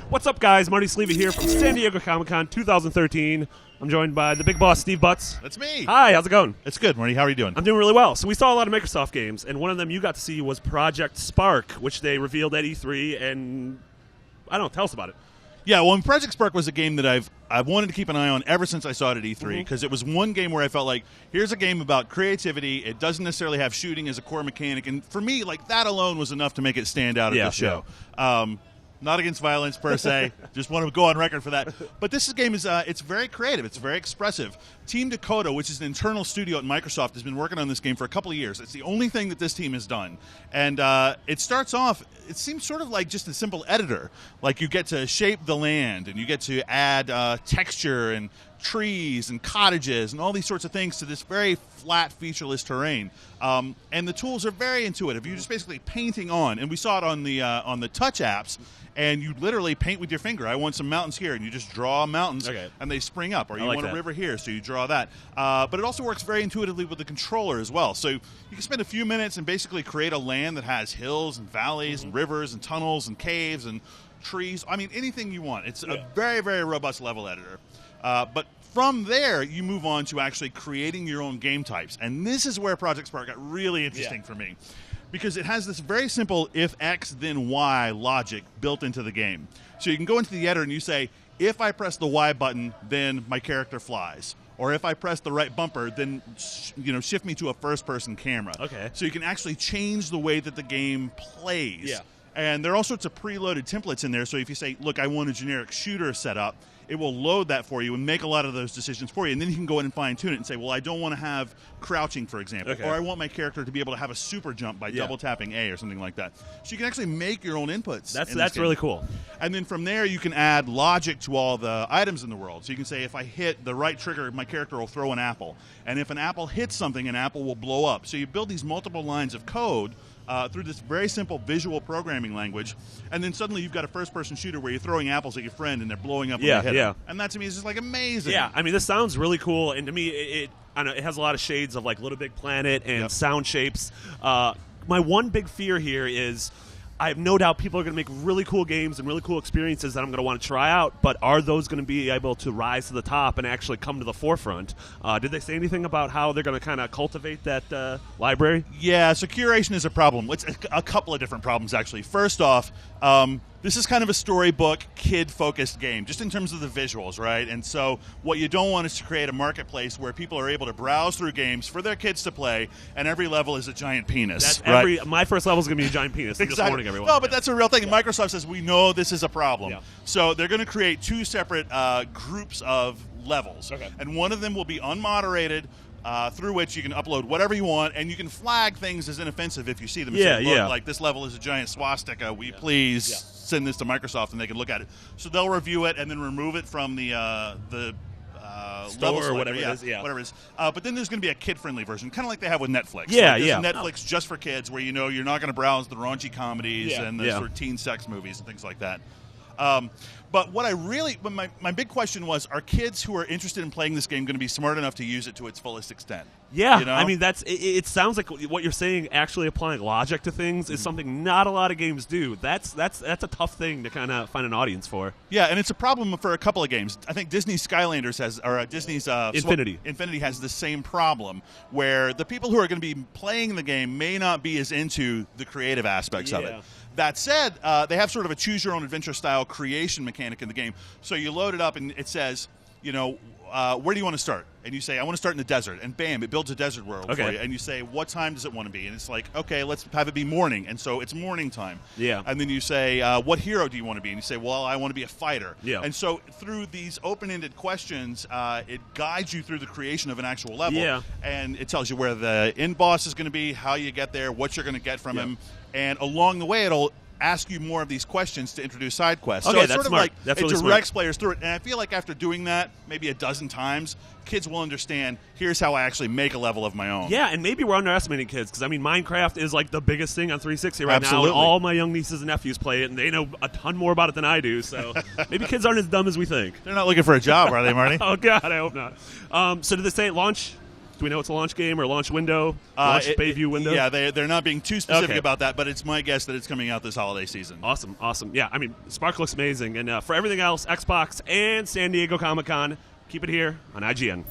What's up, guys? Marty Sleva here from San Diego Comic-Con 2013. I'm joined by the big boss, Steve Butts. That's me. Hi, how's it going? It's good, Marty. How are you doing? I'm doing really well. So we saw a lot of Microsoft games, and one of them you got to see was Project Spark, which they revealed at E3, and I don't know, tell us about it. Yeah, well, Project Spark was a game that I've wanted to keep an eye on ever since I saw it at E3, because it was one game where I felt like, here's a game about creativity. It doesn't necessarily have shooting as a core mechanic, and for me, like, that alone was enough to make it stand out at the show. Not against violence per se. Just want to go on record for that. But this game is it's very creative. It's very expressive. Team Dakota, which is an internal studio at Microsoft, has been working on this game for a couple of years. It's the only thing that this team has done. And it starts off, it seems sort of like just a simple editor. Like you get to shape the land, and you get to add texture and trees and cottages and all these sorts of things to this very flat, featureless terrain. And the tools are very intuitive. You're just basically painting on, and we saw it on the touch apps, and you literally paint with your finger. I want some mountains here, and you just draw mountains, and they spring up. Or you want a river here, so you draw that. But it also works very intuitively with the controller as well. So you can spend a few minutes and basically create a land that has hills and valleys and rivers and tunnels and caves and trees. I mean, anything you want. It's a very, very robust level editor. But from there, you move on to actually creating your own game types. And this is where Project Spark got really interesting for me, because it has this very simple if X, then Y logic built into the game. So you can go into the editor and you say, if I press the Y button, then my character flies. Or if I press the right bumper, then shift me to a first-person camera. Okay. So you can actually change the way that the game plays. Yeah. And there are all sorts of preloaded templates in there. So if you say, look, I want a generic shooter set up, it will load that for you and make a lot of those decisions for you. And then you can go in and fine-tune it and say, well, I don't want to have crouching, for example. Or I want my character to be able to have a super jump by double-tapping A or something like that. So you can actually make your own inputs. That's really cool. And then from there, you can add logic to all the items in the world. So you can say, if I hit the right trigger, my character will throw an apple. And if an apple hits something, an apple will blow up. So you build these multiple lines of code through this very simple visual programming language, and then suddenly you've got a first-person shooter where you're throwing apples at your friend and they're blowing up when you hit them. And that to me is just like amazing. Yeah, I mean, this sounds really cool, and to me, I know it has a lot of shades of like Little Big Planet and sound shapes. My one big fear here is, I have no doubt people are going to make really cool games and really cool experiences that I'm going to want to try out, but are those going to be able to rise to the top and actually come to the forefront? Did they say anything about how they're going to kind of cultivate that library? Yeah, so curation is a problem. It's a couple of different problems, actually. First off, this is kind of a storybook, kid-focused game, just in terms of the visuals, right? And so what you don't want is to create a marketplace where people are able to browse through games for their kids to play, and every level is a giant penis. My first level is going to be a giant penis. Exactly. Just warning everyone. No, but that's a real thing. And Microsoft says, we know this is a problem. So they're going to create two separate groups of levels. And one of them will be unmoderated, through which you can upload whatever you want, and you can flag things as inoffensive if you see them. Like, this level is a giant swastika. Please send this to Microsoft, and they can look at it. So they'll review it and then remove it from the store or whatever it is. Whatever it is. But then there's going to be a kid-friendly version, kind of like they have with Netflix. There's Netflix just for kids, where you're not going to browse the raunchy comedies and the sort of teen sex movies and things like that. But what my big question was, are kids who are interested in playing this game going to be smart enough to use it to its fullest extent? Yeah, I mean, it sounds like what you're saying, actually applying logic to things, is something not a lot of games do. That's a tough thing to kind of find an audience for. Yeah, and it's a problem for a couple of games. I think Disney's Skylanders Disney's Infinity has the same problem, where the people who are going to be playing the game may not be as into the creative aspects of it. That said, they have sort of a choose-your-own-adventure style creation mechanic in the game. So you load it up, and it says, where do you want to start? And you say, I want to start in the desert. And bam, it builds a desert world for you. And you say, what time does it want to be? And it's like, okay, let's have it be morning. And so it's morning time. And then you say, what hero do you want to be? And you say, well, I want to be a fighter. And so through these open-ended questions, it guides you through the creation of an actual level. And it tells you where the end boss is going to be, how you get there, what you're going to get from him. And along the way, it'll ask you more of these questions to introduce side quests. Okay, so it's that's sort of smart. like it directs players through it. And I feel like after doing that maybe a dozen times, kids will understand, here's how I actually make a level of my own. Yeah, and maybe we're underestimating kids, because, I mean, Minecraft is like the biggest thing on 360 right now, and all my young nieces and nephews play it, and they know a ton more about it than I do, so maybe kids aren't as dumb as we think. They're not looking for a job, are they, Marty? Oh, God, I hope not. So did they say launch Do we know it's a launch game or launch window? Launch Bayview window? Yeah, they're not being too specific Okay. about that, but it's my guess that it's coming out this holiday season. Awesome. Yeah, I mean, Spark looks amazing. And for everything else, Xbox and San Diego Comic-Con, keep it here on IGN.